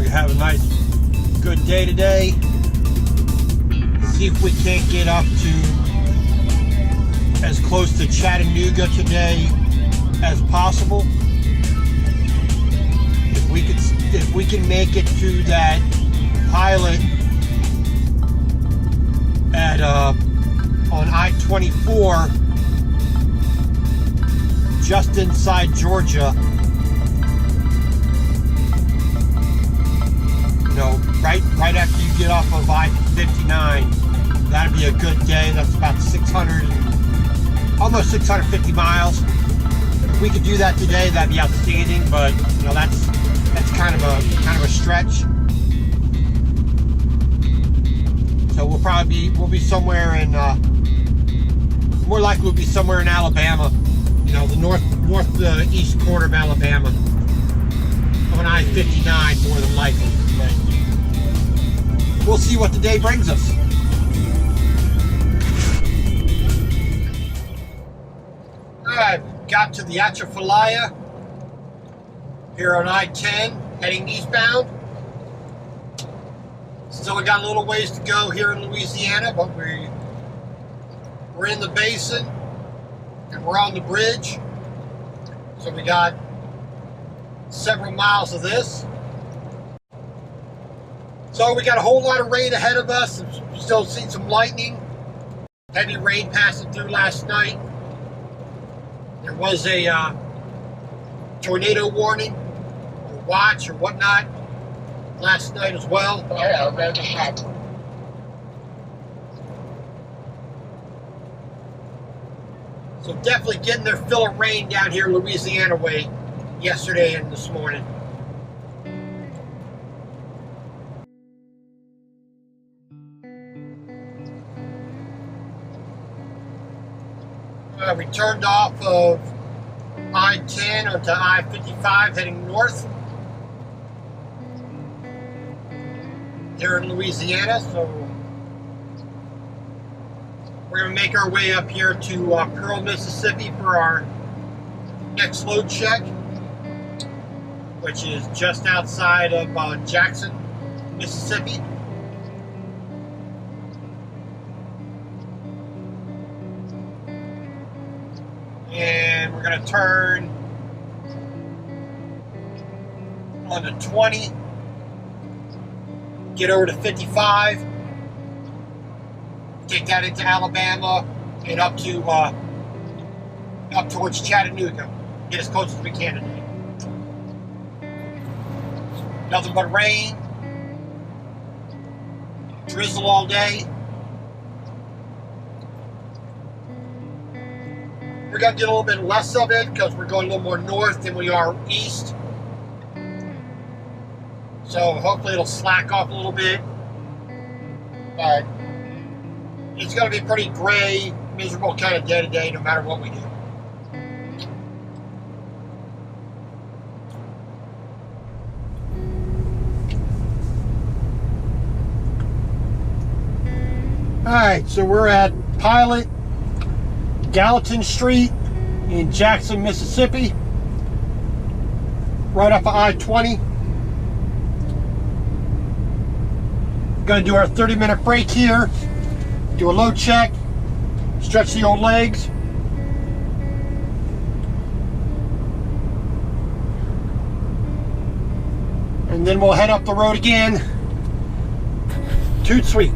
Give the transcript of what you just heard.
have a nice, good day today. See if we can't get up to as close to Chattanooga today as possible. If we can make it to that pilot at on I-24, just inside Georgia. Right after you get off of I-59, that'd be a good day. That's about almost 650 miles. If we could do that today, that'd be outstanding. But that's kind of a stretch. So we'll be somewhere in more likely we'll be somewhere in Alabama. The northeast corner of Alabama on I-59 more than likely. But we'll see what the day brings us. Alright, got to the Atchafalaya here on I-10, heading eastbound. Still we got a little ways to go here in Louisiana, but we're in the basin and we're on the bridge. So we got several miles of this. So we got a whole lot of rain ahead of us. Still seeing some lightning. Heavy rain passing through last night. There was a tornado warning or watch or whatnot last night as well. Arrow road ahead. So definitely getting their fill of rain down here Louisiana way yesterday and this morning. We turned off of I-10 onto I-55 heading north here in Louisiana. So we're going to make our way up here to Pearl, Mississippi for our next load check, which is just outside of Jackson, Mississippi. And we're going to turn onto 20, get over to 55, take that into Alabama and up towards Chattanooga. Get as close as we can today. Nothing but rain, drizzle all day. We're going to get a little bit less of it because we're going a little more north than we are east. So hopefully it'll slack off a little bit. But it's going to be pretty gray, miserable kind of day today no matter what we do. Alright, so we're at Pilot Gallatin Street in Jackson, Mississippi, right off of I-20. Gonna do our 30-minute break here, do a load check, stretch the old legs. And then we'll head up the road again. Toot sweet.